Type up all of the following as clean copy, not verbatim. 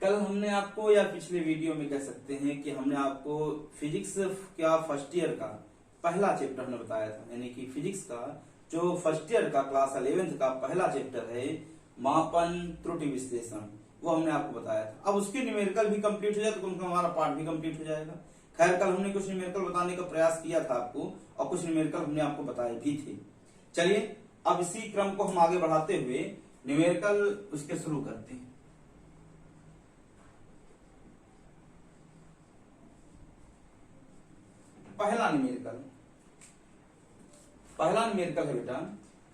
कल हमने आपको या पिछले वीडियो में कह सकते हैं कि हमने आपको फिजिक्स का फर्स्ट ईयर का पहला चैप्टर हमने बताया था, यानी कि फिजिक्स का जो फर्स्ट ईयर का क्लास 11th का पहला चैप्टर है मापन त्रुटि विश्लेषण, वो हमने आपको बताया था। अब उसकी न्यूमेरिकल भी कंप्लीट हो जाए तो उनका हमारा पार्ट भी कंप्लीट हो जाएगा। खैर कल हमने कुछ न्यूमेरिकल बताने का प्रयास किया था आपको और कुछ न्यूमेरिकल हमने आपको बताए भी थे। चलिए अब इसी क्रम को हम आगे बढ़ाते हुए न्यूमेरिकल उसके शुरू करते हैं। पहला न्यूमेरिकल है बेटा,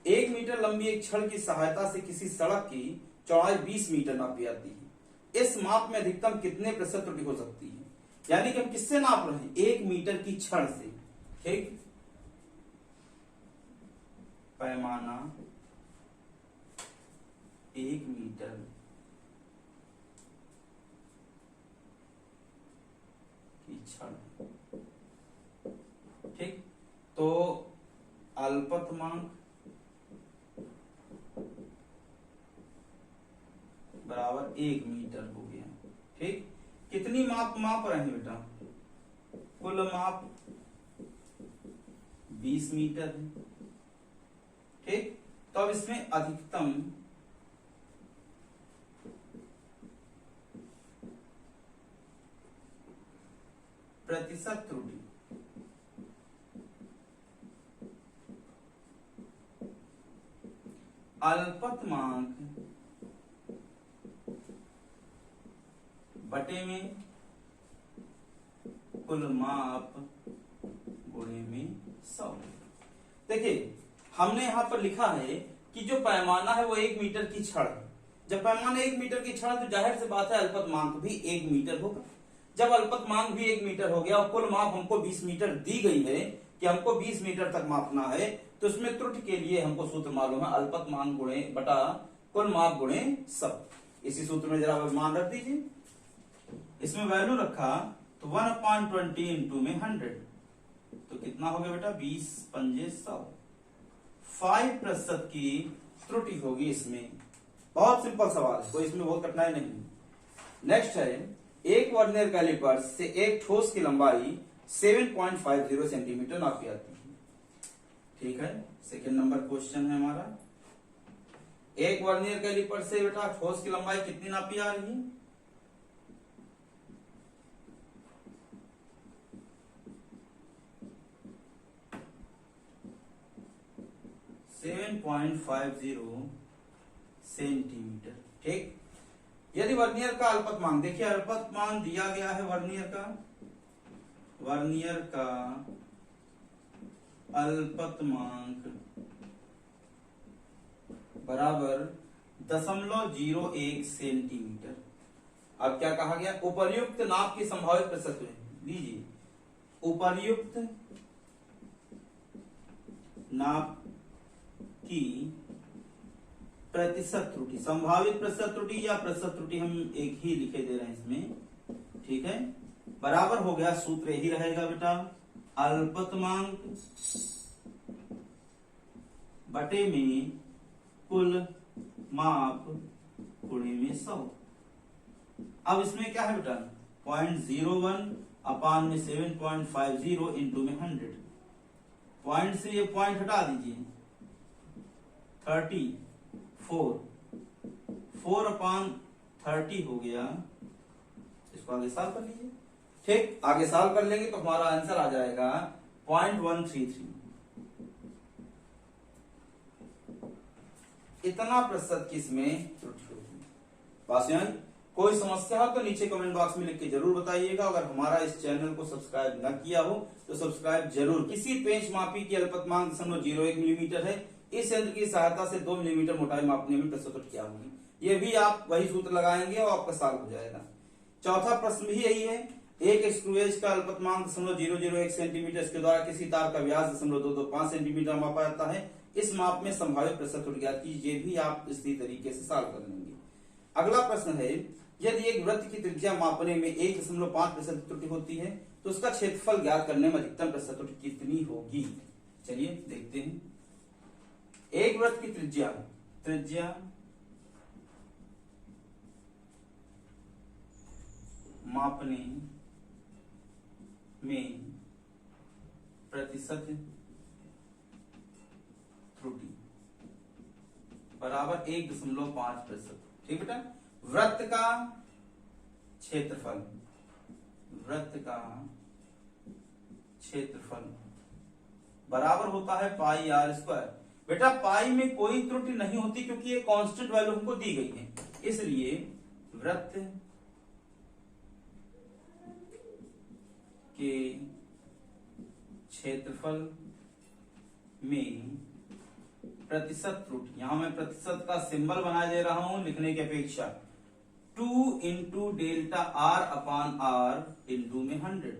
1 मीटर लंबी एक छड़ की सहायता से किसी सड़क की चौड़ाई 20 मीटर नापी जाती है। इस माप में अधिकतम कितने प्रतिशत त्रुटि हो सकती है? यानी कि हम किससे नाप रहे हैं? 1 मीटर की छड़ से। ठीक, पैमाना 1 मीटर की छड़। ठीक, तो अल्पतमांक बराबर 1 मीटर हो गया। ठीक, कितनी माप रहे हैं बेटा? कुल माप 20 मीटर है। ठीक, तो अब इसमें अधिकतम प्रतिशत त्रुटि अल्पतमांक बटे में कुल माप गुणे में 100। देखिए हमने यहां पर लिखा है कि जो पैमाना है वो 1 मीटर की छड़ है। जब पैमाना 1 मीटर की छड़ तो जाहिर सी बात है अल्पतमांक भी 1 मीटर होगा। जब अल्पतमांक भी 1 मीटर हो गया और कुल माप हमको 20 मीटर दी गई है कि हमको 20 मीटर तक मापना है, तो इसमें त्रुटि के लिए हमको सूत्र मालूम है, अल्पतमांक गुणे बटा कुल माप गुणे 100। इसी सूत्र में जरा मान रख दीजिए। इसमें वैल्यू रखा तो 1/20 इंटू में 100, तो कितना हो गया बेटा? 20 पंजे 100। 5% की त्रुटि होगी इसमें। बहुत सिंपल सवाल है, कोई इसमें बहुत कठिनाई नहीं। नेक्स्ट है, एक वर्नियर कैलिपर से एक ठोस की लंबाई 7.50 सेंटीमीटर नापी जाती है। ठीक है, सेकंड नंबर क्वेश्चन है हमारा। एक वर्नियर कैलिपर से बेटा ठोस की लंबाई कितनी नापी जा रही है? 7.50 सेंटीमीटर। ठीक, यदि वर्नियर का अल्पतमांक, देखिए अल्पतमांक दिया गया है वर्नियर का अल्पतमांक बराबर 0.01 सेंटीमीटर। अब क्या कहा गया? उपर्युक्त नाप की संभावित प्रतिशत लीजिए। उपर्युक्त नाप की प्रतिशत त्रुटि, संभावित प्रतिशत त्रुटि या प्रतिशत त्रुटि हम एक ही लिखे दे रहे हैं इसमें। ठीक है, बराबर हो गया, सूत्र यही रहेगा बेटा, अल्पतमांक बटे में कुल माप गुणे में 100। अब इसमें क्या है बेटा? 0.01 अपान में 7.50 इंटू में 100। पॉइंट से ये पॉइंट हटा दीजिए, 34 4/30 हो गया। इसको आगे सॉल्व कर लीजिए। ठीक, आगे सॉल्व कर लेंगे तो हमारा आंसर आ जाएगा 0.133। इतना प्रतिशत की इसमें त्रुटि होगी। बात यहाँ कोई समस्या हो तो नीचे कमेंट बॉक्स में लिख के जरूर बताइएगा। अगर हमारा इस चैनल को सब्सक्राइब न किया हो तो सब्सक्राइब जरूर। किसी पेंच मापी की अल्पतमांक 0.01 मिलीमीटर है। इस यंत्र की सहायता से 2 मिलीमीटर मोटाई मापने में प्रतिशत त्रुटि क्या होगी? ये भी आप वही सूत्र लगाएंगे और आपका सॉल्व हो जाएगा। चौथा प्रश्न भी यही है, एक स्क्रूएज का अल्पतमांक 0.001 सेंटीमीटर, इसके द्वारा किसी तार का व्यास 0.225 सेंटीमीटर मापा जाता है। इस माप में संभावित प्रतिशत त्रुटि ज्ञात कीजिए। ये भी आप इसी तरीके से सॉल्व कर लेंगे। अगला प्रश्न है, यदि एक वृत्त की त्रिज्या मापने में 1.5% त्रुटि होती है तो उसका क्षेत्रफल ज्ञात करने में अधिकतम प्रतिशत त्रुटि कितनी होगी? चलिए देखते हैं। एक वृत्त की त्रिज्या मापने में प्रतिशत त्रुटि बराबर 1.5%। ठीक बेटा। वृत्त का क्षेत्रफल, वृत्त का क्षेत्रफल बराबर होता है पाई आर स्क्वायर। बेटा पाई में कोई त्रुटि नहीं होती क्योंकि ये कांस्टेंट वैल्यू हमको दी गई है, इसलिए वृत्त के क्षेत्रफल में प्रतिशत त्रुटि, यहां मैं प्रतिशत का सिंबल बना दे रहा हूं लिखने की अपेक्षा, 2 into delta R upon R into में 100।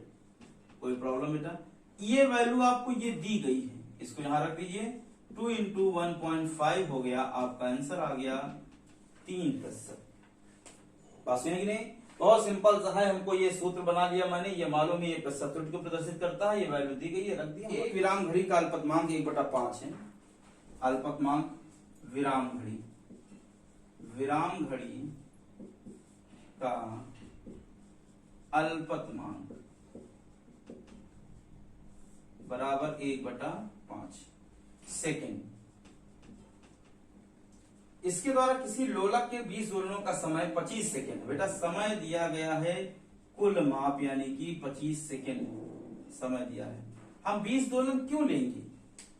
कोई प्रॉब्लम बेटा? ये वैल्यू आपको ये दी गई है, इसको यहां रख दीजिए। 2 इंटू 1.5 हो गया, आपका आंसर आ गया 3%। बात सुनिए कि नहीं? बहुत सिंपल सा है, हमको ये सूत्र बना लिया मैंने, ये मालूम है ये प्रतिशत त्रुटि को प्रदर्शित करता है, ये वैल्यू दी गई है, रख दिया। एक विराम घड़ी का अल्पतमांक 1/5 है। अल्पतमांक विराम घड़ी, विराम घड़ी का अल्पतमांक बराबर 1/5 सेकेंड। इसके द्वारा किसी लोलक के 20 दोलनों का समय 25 सेकेंड। बेटा समय दिया गया है कुल माप यानी कि 25 सेकेंड समय दिया है। हम 20 दोलन क्यों लेंगे?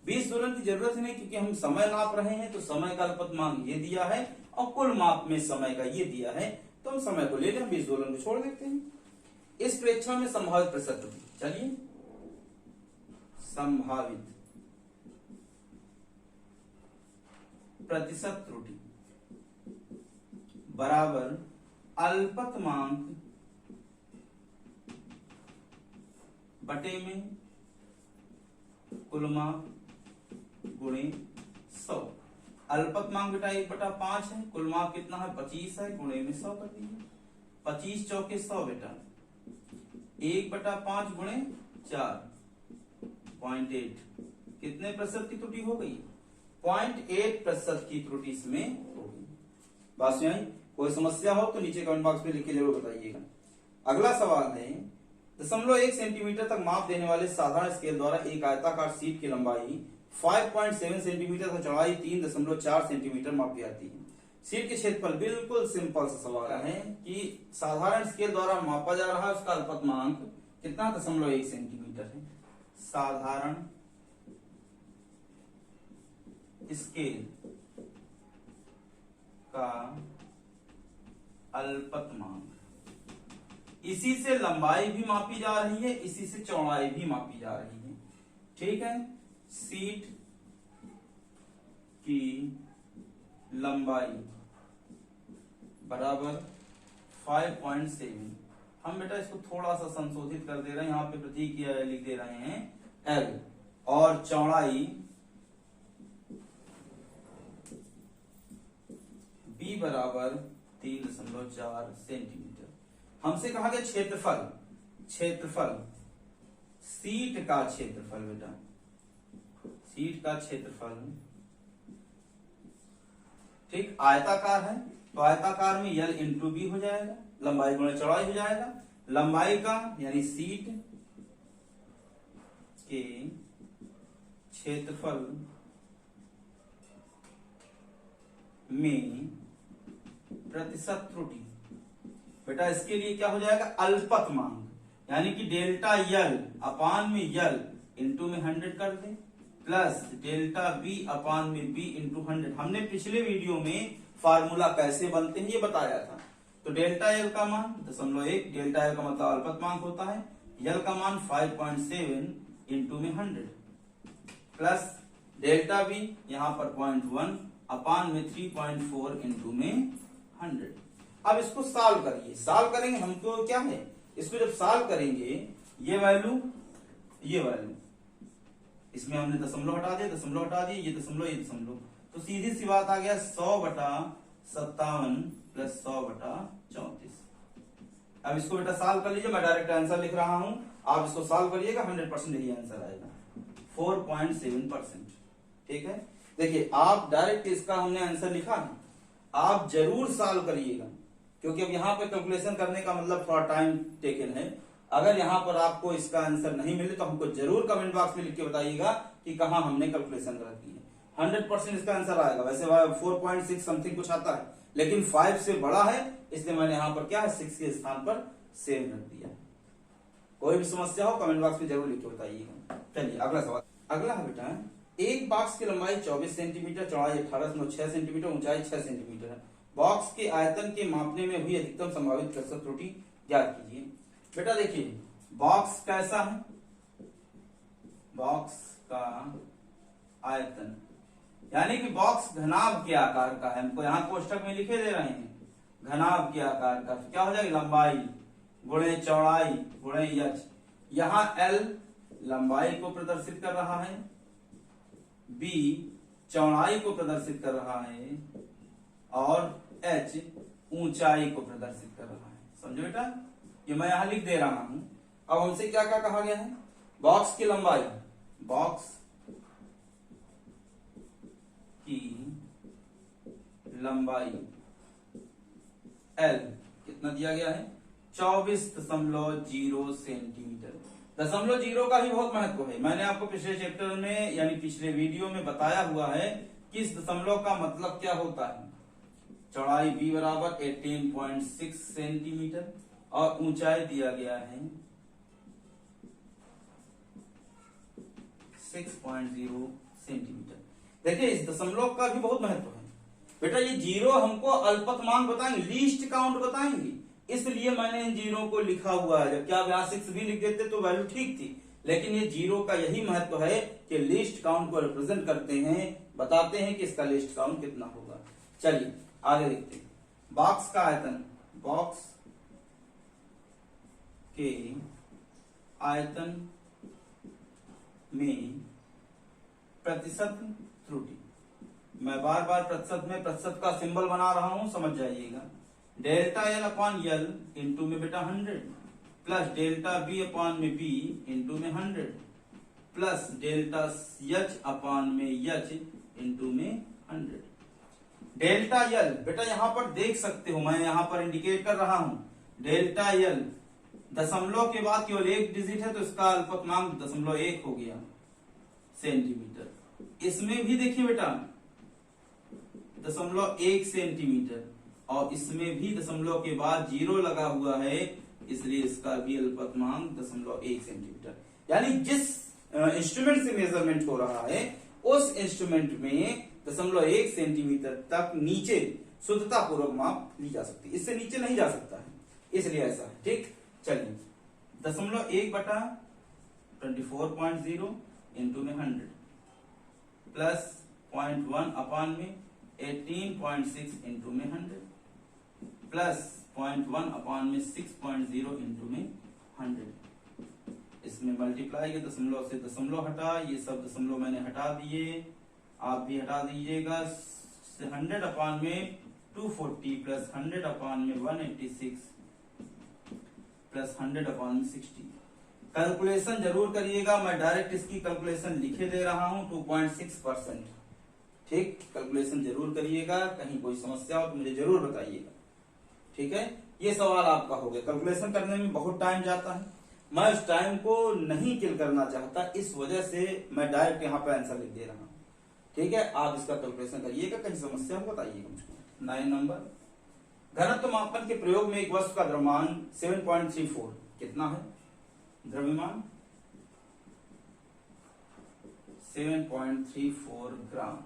20 दोलन की जरूरत नहीं, क्योंकि हम समय नाप रहे हैं तो समय का अल्पतमांक ये दिया है और कुल माप में समय का ये दिया है, तो हम समय को ले लें, 20 दोलन को छोड़ देते हैं। इस प्रेक्षण में संभावित प्रतिशत त्रुटि, चलिए संभावित प्रतिशत त्रुटि बराबर अल्पतमांक बटे में कुल माप गुणे 100। अल्पतमांक बेटा 1/5 है, कुल माप कितना है 25 है, गुणे में 100 कर दीजिए। 25 चौके 100 बेटा, 1/5 गुणे 4.8, कितने प्रतिशत की त्रुटि हो गई? 0.8% की त्रुटि इसमें होगी। बात सुनिए, कोई समस्या हो तो नीचे कमेंट बॉक्स में लिख के जरूर बताइएगा। अगला सवाल है, 0.1 सेंटीमीटर तक माप देने वाले साधारण स्केल द्वारा एक आयताकार शीट की लंबाई 5.7 सेंटीमीटर तथा चौड़ाई 3.4 सेंटीमीटर मापी जाती है। शीट के क्षेत्रफल, बिल्कुल सिंपल सा सवाल है कि साधारण स्केल द्वारा मापा जा रहा है, उसका अल्पतमांक कितना 0.1 सेंटीमीटर है। साधारण स्केल का अल्पतमांक, इसी से लंबाई भी मापी जा रही है, इसी से चौड़ाई भी मापी जा रही है। ठीक है, शीट की लंबाई बराबर 5.7। हम बेटा इसको थोड़ा सा संशोधित कर दे रहे हैं, यहां पे प्रतीक लिख दे रहे हैं L, और चौड़ाई B बराबर 3.4 सेंटीमीटर। हमसे कहा गया क्षेत्रफल, क्षेत्रफल शीट का क्षेत्रफल, बेटा शीट का क्षेत्रफल, ठीक आयताकार है तो आयताकार में L इंटू B हो जाएगा, लंबाई गुणे चौड़ाई हो जाएगा। लंबाई का यानी शीट के क्षेत्रफल में प्रतिशत त्रुटि, बेटा इसके लिए क्या हो जाएगा? अल्पतमांक, यानी कि डेल्टा यल अपान में यल इंटू में 100 कर दे, प्लस डेल्टा बी अपान में बी इंटू 100। हमने पिछले वीडियो में फार्मूला कैसे बनते हैं ये बताया था। तो डेल्टा यल का मान 0.1, डेल्टा यल का मतलब अल्पतमांक होता है, यल का मान 5.7 इंटू में 100, प्लस डेल्टा बी यहाँ पर 0.1 अपान में 3.4 इंटू में 100। अब इसको सॉल्व करिए, सॉल्व करेंगे हमको क्या है, इसको जब सॉल्व करेंगे ये वैल्यू, ये वैल्यू, इसमें हमने दशमलव हटा दिया, दशमलव हटा दिए, ये दशमलव, ये दशमलव, तो सीधी सी बात आ गया 100/57 प्लस 100/34। अब इसको बेटा सॉल्व कर लीजिए, मैं डायरेक्ट आंसर लिख रहा हूं, आप इसको सॉल्व करिएगा, 100% यही आंसर आएगा, 4.7%। ठीक है, देखिए आप डायरेक्ट इसका हमने आंसर लिखा है, आप जरूर सॉल्व करिएगा, क्योंकि अब यहाँ पे कैलकुलेशन करने का मतलब थोड़ा टाइम टेकन है। अगर यहाँ पर आपको इसका आंसर नहीं मिले तो हमको जरूर कमेंट बॉक्स में लिख के बताइएगा कि कहाँ हमने कैलकुलेशन गलत की है। 100% इसका आंसर आएगा। वैसे 4.6 समथिंग कुछ आता है, लेकिन 5 से बड़ा है, इसलिए मैंने यहाँ पर क्या है 6 के स्थान पर 7 रख दिया। कोई भी समस्या हो कमेंट बॉक्स में जरूर लिख के बताइएगा। चलिए अगला सवाल। अगला है बेटा, एक बॉक्स की लंबाई 24 सेंटीमीटर, चौड़ाई 18.6 सेंटीमीटर, ऊंचाई 6 सेंटीमीटर है। बॉक्स के आयतन के मापने में हुई अधिकतम संभावित प्रतिशत त्रुटि ज्ञात कीजिए। बेटा देखिए, बॉक्स कैसा है, बॉक्स का आयतन यानी कि बॉक्स घनाभ के आकार का है। हमको यहाँ कोष्ठक में लिखे दे रहे हैं घनाभ के आकार का। क्या हो जाएगा, लंबाई गुणे चौड़ाई गुणे यच। यहाँ L लंबाई को प्रदर्शित कर रहा है, B चौड़ाई को प्रदर्शित कर रहा है और H ऊंचाई को प्रदर्शित कर रहा है। समझो बेटा, ये मैं यहां लिख दे रहा हूं। अब हमसे क्या क्या कहा गया है, बॉक्स की लंबाई, बॉक्स की लंबाई L कितना दिया गया है, 24.0 सेंटीमीटर। 0.0 का भी बहुत महत्व है। मैंने आपको पिछले चैप्टर में यानी पिछले वीडियो में बताया हुआ है कि इस दशमलव का मतलब क्या होता है। चौड़ाई B बराबर 18.6 सेंटीमीटर और ऊंचाई दिया गया है 6.0 सेंटीमीटर। देखिए इस दशमलव का भी बहुत महत्व है बेटा। ये जीरो हमको अल्पतमांक बताएंगे, लीस्ट काउंट बताएंगे, इसलिए मैंने इन जीरो को लिखा हुआ है। जबकि आप यहाँ 6 भी लिख देते तो वैल्यू ठीक थी, लेकिन ये जीरो का यही महत्व है कि लिस्ट काउंट को रिप्रेजेंट करते हैं, बताते हैं कि इसका लिस्ट काउंट कितना होगा। चलिए आगे देखते हैं। बॉक्स का आयतन, बॉक्स के आयतन में प्रतिशत त्रुटि। मैं बार बार प्रतिशत में प्रतिशत का सिंबल बना रहा हूं, समझ जाइएगा। Delta L upon L into में बेटा 100 प्लस डेल्टा B अपॉन में B इंटू में 100 प्लस डेल्टा H अपॉन में H इंटू में 100। डेल्टा L बेटा यहां पर देख सकते हो, मैं यहां पर इंडिकेट कर रहा हूं। डेल्टा L दशमलव के बाद केवल एक डिजिट है तो इसका अल्पतमांक 0.1 हो गया सेंटीमीटर। इसमें भी देखिए बेटा 0.1 सेंटीमीटर और इसमें भी दशमलव के बाद 0 लगा हुआ है, इसलिए इसका भी अल्पतमांक 0.1 सेंटीमीटर। यानी जिस इंस्ट्रूमेंट से मेजरमेंट हो रहा है उस इंस्ट्रूमेंट में 0.1 सेंटीमीटर तक नीचे शुद्धता पूर्वक माप ली जा सकती है, इससे नीचे नहीं जा सकता है, इसलिए ऐसा है। ठीक, चलिए 0.1 बटा 24.0 इंटू में 100 प्लस 0.1 अपान में 18.6 इंटू में 100 प्लस 0.1 अपान में 6.0 इंटू में 100। इसमें मल्टीप्लाई के दशमलव से दशमलव हटा, ये सब दशमलव मैंने हटा दिए, आप भी हटा दीजिएगा। 100 अपान में 240 प्लस 100 अपान में 186 प्लस 100 अपान में 60। कैलकुलेशन जरूर करिएगा, मैं डायरेक्ट इसकी कैलकुलेशन लिखे दे रहा हूं 2.6%। ठीक, कैलकुलेशन जरूर करिएगा, कहीं कोई समस्या हो तो मुझे जरूर बताइएगा। ठीक है, ये सवाल आपका हो गया। कैलकुलेशन करने में बहुत टाइम जाता है, मैं उस टाइम को नहीं किल करना चाहता, इस वजह से मैं डायरेक्ट यहाँ पे आंसर लिख दे रहा हूँ। ठीक है, आप इसका कैलकुलेशन करिएगा, कहीं समस्या हो बताइएगा मुझको। 9 नंबर, घनत्व मापन के प्रयोग में एक वस्तु का द्रव्यमान 7.34 कितना है? द्रव्यमान 7.34 ग्राम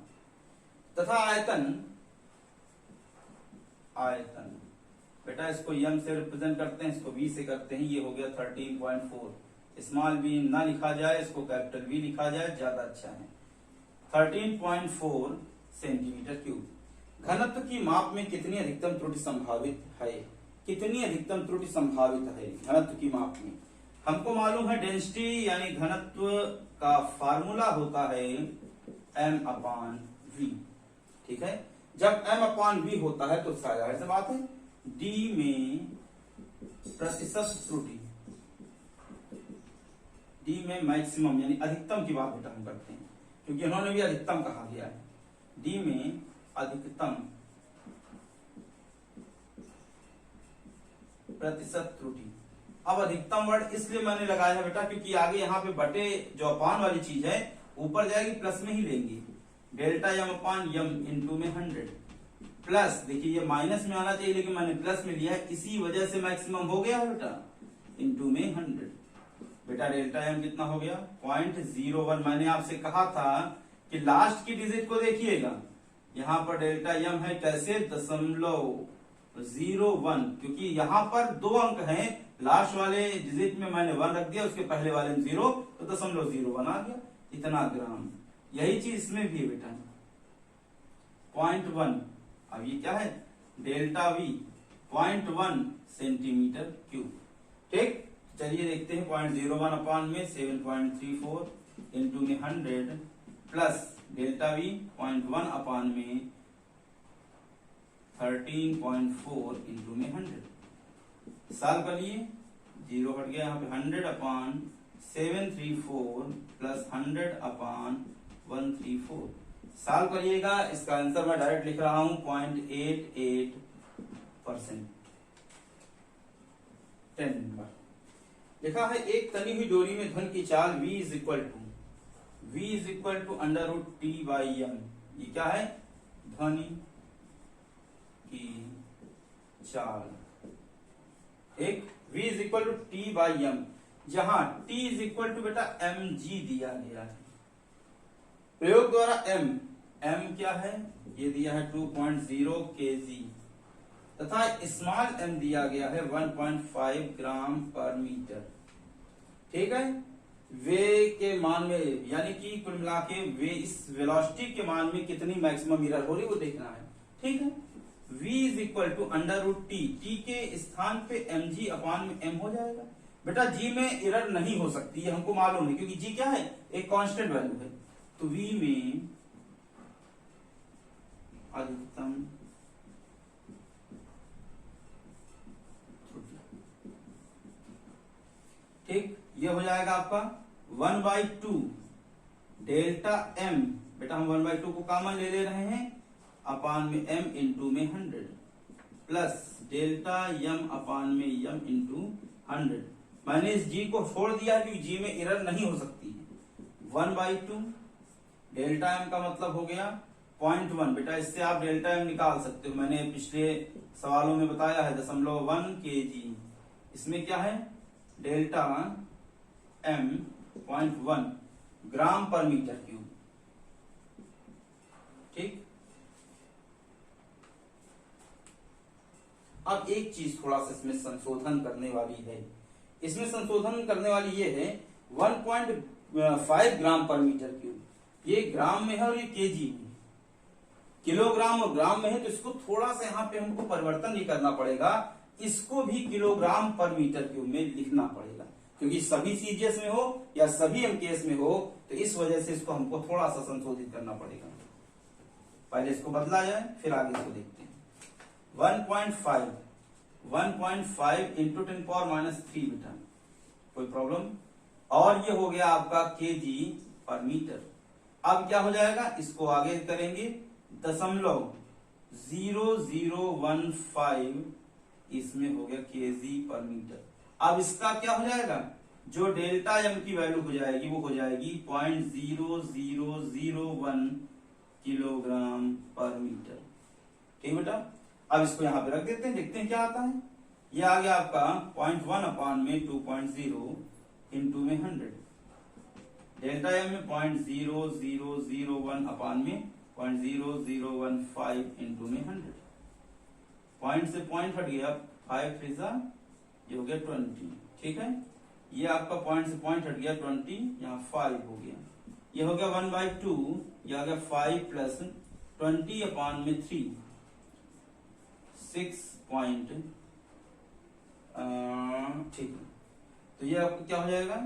तथा आयतन, आयतन बेटा इसको m से रिप्रेजेंट करते हैं, इसको v से करते हैं, ये हो गया 13.4। स्मॉल v ना लिखा जाए, इसको कैपिटल V लिखा जाए, ज्यादा अच्छा है। 13.4 सेंटीमीटर क्यूब। घनत्व की माप में कितनी अधिकतम त्रुटि संभावित है? कितनी अधिकतम त्रुटि संभावित है घनत्व की माप में? हमको मालूम है डेंसिटी यानी घनत्व का फार्मूला होता है m अपान v। ठीक है, जब m अपान v होता है तो जाहिर सी बात है d में प्रतिशत त्रुटि, d में मैक्सिमम यानी अधिकतम की बात बेटा हम करते हैं, क्योंकि उन्होंने भी अधिकतम कहा गया है। d में अधिकतम प्रतिशत त्रुटि। अब अधिकतम वर्ड इसलिए मैंने लगाया है बेटा क्योंकि आगे यहाँ पे बटे जो अपान वाली चीज है ऊपर जाएगी प्लस में ही लेंगे, डेल्टा यम अपान यम इंटू में 100 प्लस, देखिए ये माइनस में आना चाहिए लेकिन मैंने प्लस में लिया है, इसी वजह से मैक्सिमम हो गया है बेटा, इंटू में 100। बेटा डेल्टा एम कितना हो गया 0.01। मैंने आपसे कहा था कि लास्ट की डिजिट को देखिएगा, यहाँ पर डेल्टा एम है कैसे 0.01, क्योंकि यहाँ पर 2 अंक हैं, लास्ट वाले डिजिट में मैंने 1 रख दिया, उसके पहले वाले में 0, तो 0.01 आ गया, इतना ग्राम। यही चीज इसमें भी है बेटा 0.1। अब ये क्या है डेल्टा वी 0.1 सेंटीमीटर क्यूब। ठीक, चलिए देखते हैं 0.01 अपान में 7.34 इंटू में 100 प्लस डेल्टा वी 0.1 अपान में 13.4 इंटू में 100। साल कर लिए, 0 हट गया, यहाँ पे 100 अपान 734 प्लस 100 अपान 134। साल करिएगा, इसका आंसर मैं डायरेक्ट लिख रहा हूं 0.88%। 10 नंबर लिखा है, एक तनी हुई डोरी में धन की चाल v is equal to under root T by M. ये क्या है ध्वनि की चाल, एक v is equal to T by M, जहां t is equal to beta mg दिया गया है। प्रयोग द्वारा m क्या है, ये दिया है 2.0 kg तथा स्मॉल m दिया गया है 1.5 ग्राम पर मीटर। ठीक है, वे के मान में, यानी कि कुल मिला के वे इस वेलोसिटी के मान में कितनी मैक्सिमम एरर हो रही है वो देखना है। ठीक है, v is equal to under root T, T के स्थान पे mg अपान में m हो जाएगा। बेटा g में एरर नहीं हो सकती है, हमको मालूम है, क्योंकि g क्या है एक कांस्टेंट वैल्यू है। तो v में अधिकतम त्रुटि, ठीक, ये हो जाएगा आपका 1/2 डेल्टा m, बेटा हम 1/2 को कॉमन ले रहे हैं, अपान में m इंटू में 100 प्लस डेल्टा m अपान में m इंटू 100। मैंने इस g को छोड़ दिया क्योंकि g में एरर नहीं हो सकती है। 1/2 डेल्टा m का मतलब हो गया 0.1। बेटा इससे आप डेल्टा m निकाल सकते हो, मैंने पिछले सवालों में बताया है 0.1 kg। इसमें क्या है डेल्टा m 0.1 ग्राम पर मीटर क्यूब। ठीक, अब एक चीज थोड़ा सा इसमें संशोधन करने वाली है। इसमें संशोधन करने वाली ये है 1.5 ग्राम पर मीटर क्यूब, ये ग्राम में है और ये केजी में, किलोग्राम और ग्राम में है, तो इसको थोड़ा सा यहाँ पे हमको परिवर्तन नहीं करना पड़ेगा, इसको भी किलोग्राम पर मीटर क्यूब में लिखना पड़ेगा, क्योंकि सभी सीजीएस में हो या सभी एमकेएस में हो, तो इस वजह से इसको हमको थोड़ा सा संशोधित करना पड़ेगा। पहले इसको बदला जाए फिर आगे इसको देखते हैं। 1.5 इंटू 10⁻³ बेटा, कोई प्रॉब्लम, और ये हो गया आपका केजी पर मीटर। अब क्या हो जाएगा, इसको आगे करेंगे 0.0015, इसमें हो गया केजी पर मीटर। अब इसका क्या हो जाएगा, जो डेल्टा एम की वैल्यू हो जाएगी वो हो जाएगी 0.0001 किलोग्राम पर मीटर। ठीक बेटा, अब इसको यहां पे रख देते हैं, देखते हैं क्या आता है। ये आ गया आपका 0.1 अपान में 2.0 इंटू में 100, डेल्टा एम में 0.0001 अपान में 0.0015 इंटू में 100। पॉइंट से पॉइंट हट गया, 5 3 ये हो गया 20। ठीक है, ये आपका पॉइंट से पॉइंट हट गया 20, यहाँ 5 हो गया, ये हो गया 1/2, ये आ गया 5 प्लस 20 अपान में 3, 6 पॉइंट, ठीक है, तो ये आपको क्या हो जाएगा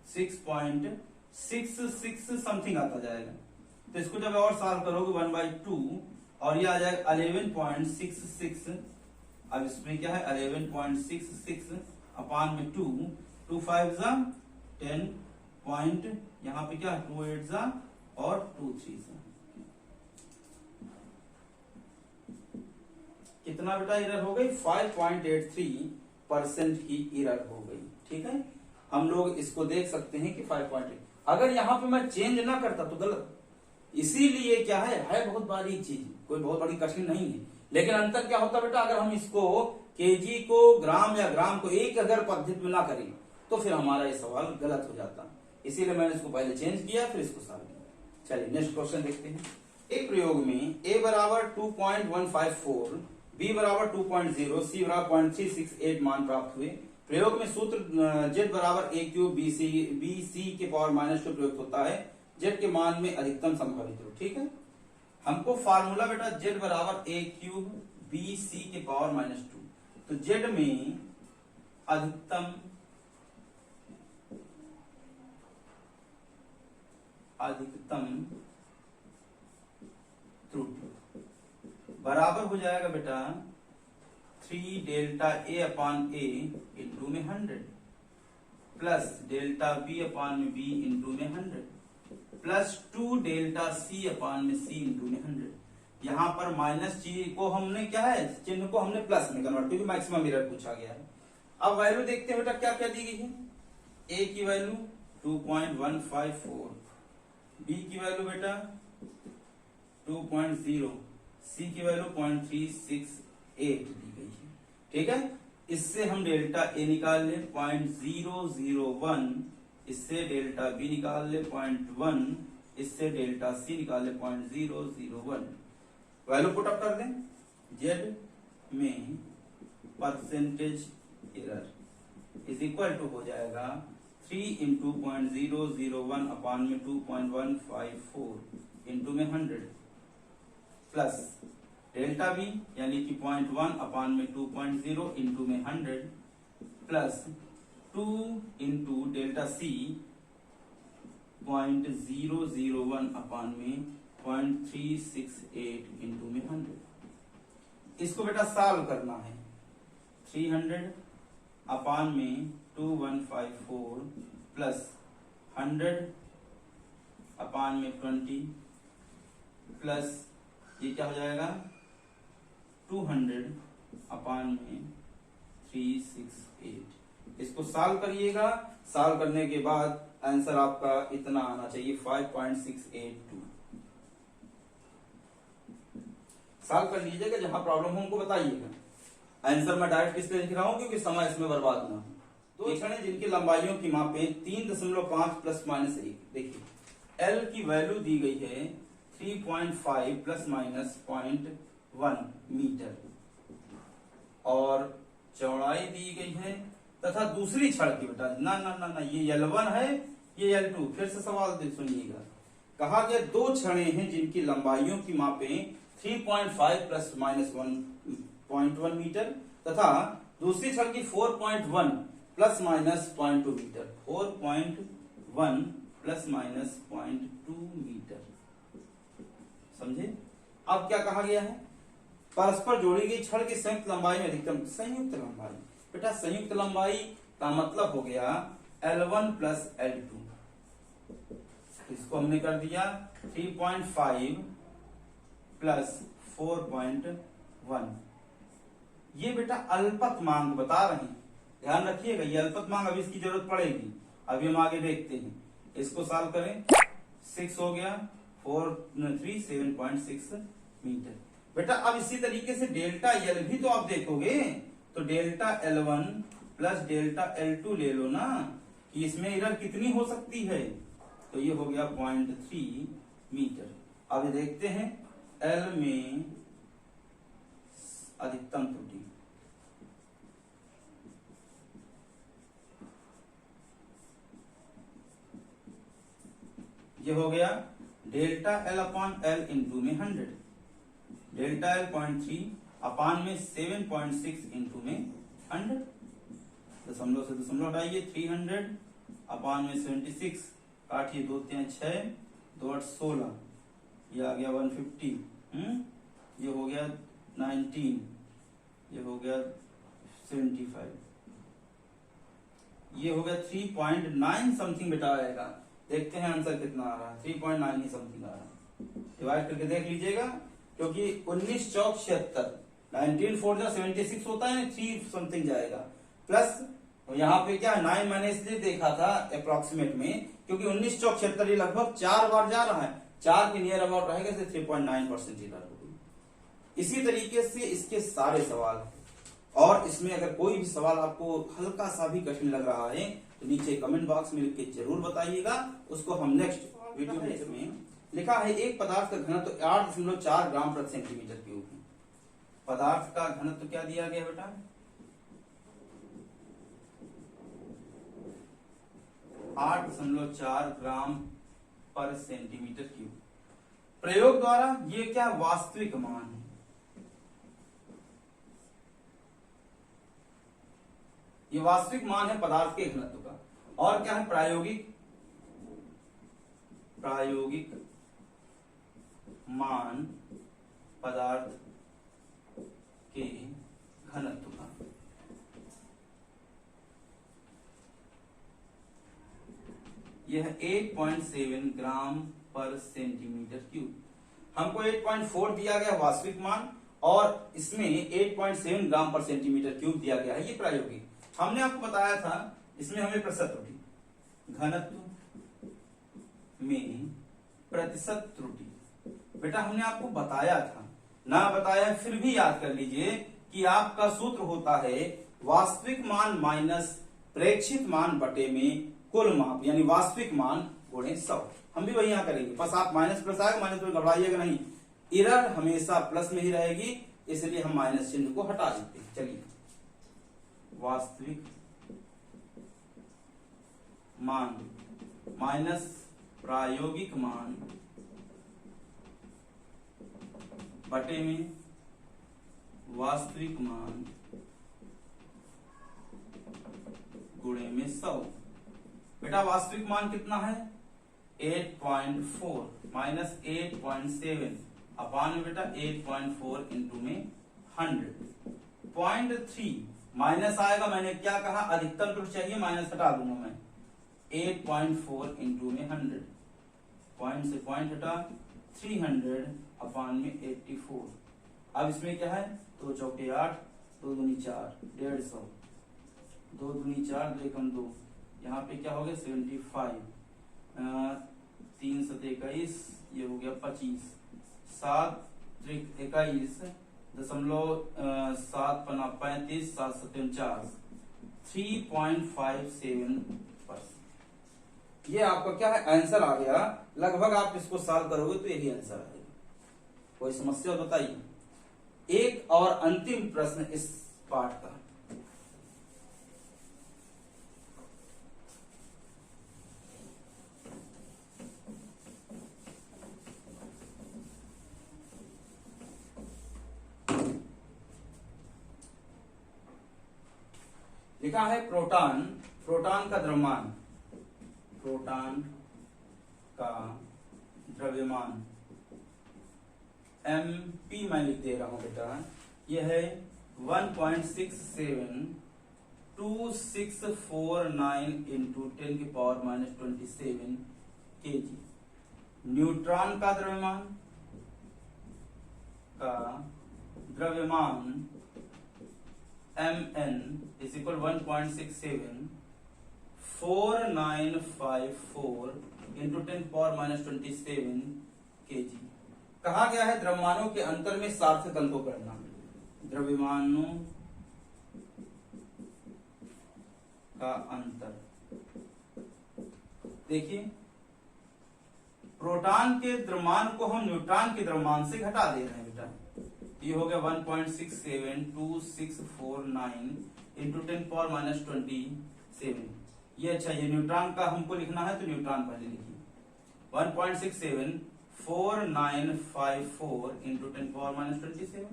6.66 समथिंग आता जाएगा। तो इसको जब और सॉल्व करोगे 1/2 और ये आ जाएगा 11.66। अब इसमें क्या है 11.66 अपान में 2, 2 5 10 पॉइंट, यहाँ पे क्या 2 8 और 2 3। कितना बेटा एरर हो गई? 5.83% की एरर हो गई। ठीक है, हम लोग इसको देख सकते हैं कि 5.8। अगर यहाँ पे मैं चेंज ना करता तो गलत। इसीलिए क्या है बहुत बारीक चीज, कोई बहुत बड़ी कठिन नहीं है। लेकिन अंतर क्या होता बेटा, अगर हम इसको केजी को ग्राम या ग्राम को एक अगर पद्धति में ना करें तो फिर हमारा ये सवाल गलत हो जाता। इसीलिए मैंने इसको पहले चेंज किया, फिर इसको सॉल्व किया। चलिए नेक्स्ट क्वेश्चन देखते हैं। एक प्रयोग में a बराबर 2.154, b बराबर 2.0, c बराबर 0.368 मान प्राप्त हुए। प्रयोग में सूत्र z बराबर a क्यूब bc के पावर -2 प्रयुक्त होता है। z के मान में अधिकतम संभावित हो। ठीक है, हमको फार्मूला बेटा z बराबर a क्यूब bc के पावर -2, तो z में अधिकतम त्रुटि बराबर हो जाएगा बेटा 3 delta a upon a into में 100 प्लस डेल्टा b अपान में b इंटू में 100 प्लस 2 डेल्टा c अपान में c इंटू में 100। यहाँ पर माइनस चीज को हमने क्या है, चिन्ह को हमने प्लस में कन्वर्ट, क्योंकि मैक्सिमम एरर पूछा गया है। अब वैल्यू देखते हैं बेटा क्या क्या दी गई है। a की वैल्यू 2.154, b की वैल्यू बेटा 2.0, c की वैल्यू 0.368 दी गई है। ठीक है, इससे हम डेल्टा a निकाल ले 0.001, इससे डेल्टा b निकाल ले 0.1, इससे डेल्टा c निकाल ले 0.001। वैल्यू पुट अप कर दें। z में percentage error is equal to हो जाएगा 3 इंटू 0.001 अपान में 2.154 इंटू में 100 प्लस डेल्टा बी यानी कि 0.1 अपान में 2.0 इंटू में 100 प्लस 2 इंटू डेल्टा सी 0.001 अपान में 0.368 इंटू में 100। इसको बेटा सॉल्व करना है। 300 अपान में 2154 प्लस 100 अपान में 20 प्लस ये क्या हो जाएगा 200 अपान में 368। इसको सॉल्व करिएगा। सॉल्व करने के बाद आंसर आपका इतना आना चाहिए 5.682। सॉल्व कर लीजिएगा, जहां प्रॉब्लम हो उनको बताइएगा। आंसर मैं डायरेक्ट इसलिए लिख रहा हूं क्योंकि समय इसमें बर्बाद ना हो। दो क्षण जिनकी लंबाइयों की मापें 3.5 प्लस माइनस 1। देखिए L की वैल्यू दी गई है 3.5 प्लस माइनस 0.1 मीटर और चौड़ाई दी गई है तथा दूसरी छड़ की बेटा ना ना ना ना ये L1 है, ये L2। फिर से सवाल सुनिएगा। कहा गया दो छड़ें हैं जिनकी लंबाइयों की मापें 3.5 प्लस माइनस 1.1 मीटर तथा दूसरी छड़ की 4.1 plus minus 0.2 metre. 4.1 plus minus 0.2 metre. समझे? अब क्या कहा गया है, परस्पर जोड़ी गई छड़ की संयुक्त लंबाई में अधिकतम संयुक्त लंबाई। बेटा संयुक्त लंबाई का मतलब हो गया L1 प्लस L2। इसको हमने कर दिया 3.5 प्लस 4.1। ये बेटा अल्पत मांग बता रहे हैं, ध्यान रखिएगा। ये अल्पत मांग अभी इसकी जरूरत पड़ेगी। अभी हम आगे देखते हैं। इसको सॉल्व करें। 6 हो गया 7.6 मीटर। बेटा अब इसी तरीके से डेल्टा एल भी तो आप देखोगे, तो delta L1 plus delta L2 ले लो ना, कि इसमें एरर कितनी हो सकती है। तो ये हो गया 0.3 मीटर। अब देखते हैं L में अधिकतम त्रुटि। ये हो गया delta L upon L into में 100, डेल्टा L 0.3 अपान में 7.6 इंटू में 100। दशमलव से दशमलव हटाइए। 300 अपान में 76 काटिए, 2 3 6 2 8 16, ये आ गया 150। ये हो गया 19, ये हो गया 75, ये हो गया 3.9 समथिंग बेटा आएगा। देखते हैं आंसर कितना आ रहा है। 3.9 ही समथिंग आ रहा है। डिवाइड करके देख लीजिएगा, क्योंकि 19 चौक 76 19 4 जा 76 होता है, 3 समथिंग जाएगा, प्लस यहाँ पे क्या 9 मैंने इसलिए देखा था अप्रोक्सीमेट में क्योंकि 19 चौक 76 ये लगभग 4 बार जा रहा है, 4 के नियर अबाउट रहेगा, 3.9% एरर होगी। इसी तरीके से इसके सारे सवाल, और इसमें अगर कोई भी सवाल आपको हल्का सा भी कठिन लग रहा है तो नीचे कमेंट बॉक्स में लिख के जरूर बताइएगा, उसको हम नेक्स्ट वीडियो में लिखा है एक पदार्थ का घनत्व तो 8.4 ग्राम प्रति सेंटीमीटर क्यूब है। पदार्थ का घनत्व तो क्या दिया गया बेटा, 8.4 ग्राम पर सेंटीमीटर क्यूब। प्रयोग द्वारा ये क्या वास्तविक मान है, ये वास्तविक मान है पदार्थ के घनत्व का, और क्या है प्रायोगिक मान पदार्थ के घनत्व का। यह 8.7 ग्राम पर सेंटीमीटर क्यूब। हमको 8.4 दिया गया वास्तविक मान, और इसमें 8.7 ग्राम पर सेंटीमीटर क्यूब दिया गया है, ये प्रायोगिक। हमने आपको बताया था इसमें हमें प्रतिशत त्रुटि, घनत्व में प्रतिशत त्रुटि, बेटा हमने आपको बताया था, ना बताया फिर भी याद कर लीजिए कि आपका सूत्र होता है वास्तविक मान माइनस प्रेक्षित मान बटे में कुल माप, यानी वास्तविक मान गुणे 100। हम भी वही यहां करेंगे, बस आप माइनस प्लस आएगा, माइनस में घबराइएगा नहीं, एरर हमेशा प्लस में ही रहेगी, इसलिए हम माइनस चिन्ह को हटा देते हैं। चलिए, वास्तविक मान माइनस प्रायोगिक मान बटे में वास्तविक मान गुणे में 100। बेटा वास्तविक मान कितना है 8.4 माइनस 8.7 अपान में बेटा 8.4 इंटू में 100। 0.3 माइनस आएगा, मैंने क्या कहा अधिकतम त्रुटि चाहिए, माइनस हटा दूंगा मैं, 8.4 इंटू में 100, पॉइंट से पॉइंट हटा 300 अपान में 84। अब इसमें क्या है 2 चौके 8, 2 दूनी 4, 150, 2 दूनी 4, 2 एकम 2, यहाँ पे क्या हो गया 75, 3 7 21, ये हो गया 25, 7 त्रिक 21 दशमलव 7 पना 35, 7 49, 3.57%। ये आपका क्या है आंसर आ गया, लगभग आप इसको सॉल्व करोगे तो यही आंसर आएगा। कोई समस्या बताइए। एक और अंतिम प्रश्न इस पाठ का, लिखा है प्रोटॉन का द्रव्यमान, प्रोटॉन का द्रव्यमान MP मैं लिख दे रहा हूं बेटा, यह है 1.672649 इंटू 10 की पावर -27 kg। न्यूट्रॉन का द्रव्यमान MN is equal 1.674954 into 10 power -27 kg। कहा गया है द्रव्यमानों के अंतर में सार्थक अंक को करना। द्रव्यमानों का अंतर, देखिए प्रोटॉन के द्रव्यमान को हम न्यूट्रॉन के द्रव्यमान से घटा दे रहे हैं बेटा, ये हो गया 1.672649 इंटू 10 पावर -27। ये अच्छा, ये न्यूट्रॉन का हमको लिखना है तो न्यूट्रॉन पहले लिखिए, 1.674954 इंटू 10 पावर -27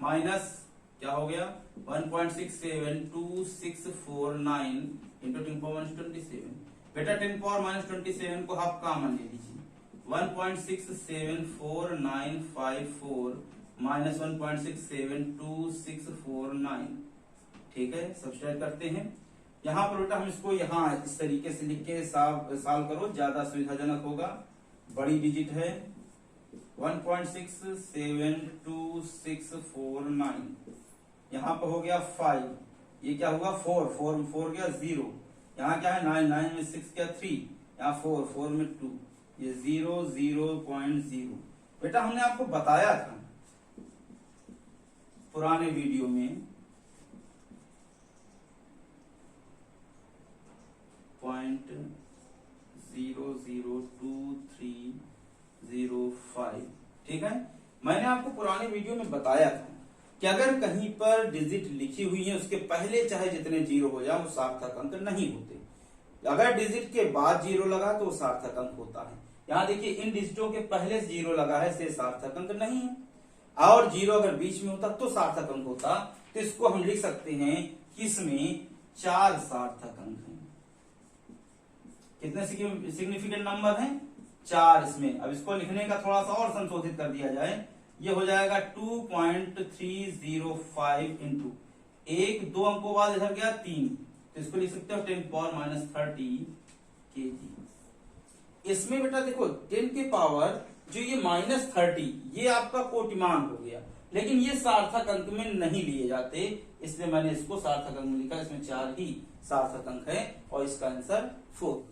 माइनस क्या हो गया 1.672649 इंटू 10 पावर -27। बेटा 10 पावर -27 को आप कॉमन ले लीजिए, 1.674954 माइनस 1.672649, ठीक है। सब्सट्रैक्ट करते हैं, यहाँ पर बेटा हम इसको यहाँ इस तरीके से लिख के सॉल्व करो, ज्यादा सुविधाजनक होगा। बड़ी डिजिट है 1.67249, यहाँ पर हो गया 5, ये क्या हुआ 4 गया 0, यहाँ क्या है 9 में 6 क्या 3, यहाँ 4 में 2, ये 0.0। बेटा हमने आपको बताया था पुराने वीडियो में 0.002305, ठीक है। मैंने आपको पुराने वीडियो में बताया था कि अगर कहीं पर डिजिट लिखी हुई है उसके पहले चाहे जितने जीरो हो जाए वो सार्थक अंक नहीं होते, अगर डिजिट के बाद जीरो लगा तो वो सार्थक अंक होता है। यहाँ देखिए इन डिजिटों के पहले जीरो लगा है से सार्थक अंक नहीं है, और जीरो अगर बीच में होता तो सार्थक अंक होता। तो इसको हम लिख सकते हैं कि इसमें 4 सार्थक अंक हैं। कितने सिग्निफिकेंट नंबर हैं 4 इसमें। अब इसको लिखने का थोड़ा सा और संशोधित कर दिया जाए, ये हो जाएगा 2.305 इंटू 1 2 अंकों बाद इधर गया 3, तो इसको लिख सकते हो 10⁻30 kg। इसमें बेटा देखो 10 के पावर जो ये -30 ये आपका कोटिमान हो गया, लेकिन ये सार्थक अंक में नहीं लिए जाते, इसलिए मैंने इसको सार्थक अंक में लिखा। इसमें 4 ही सार्थक अंक है और इसका आंसर 4।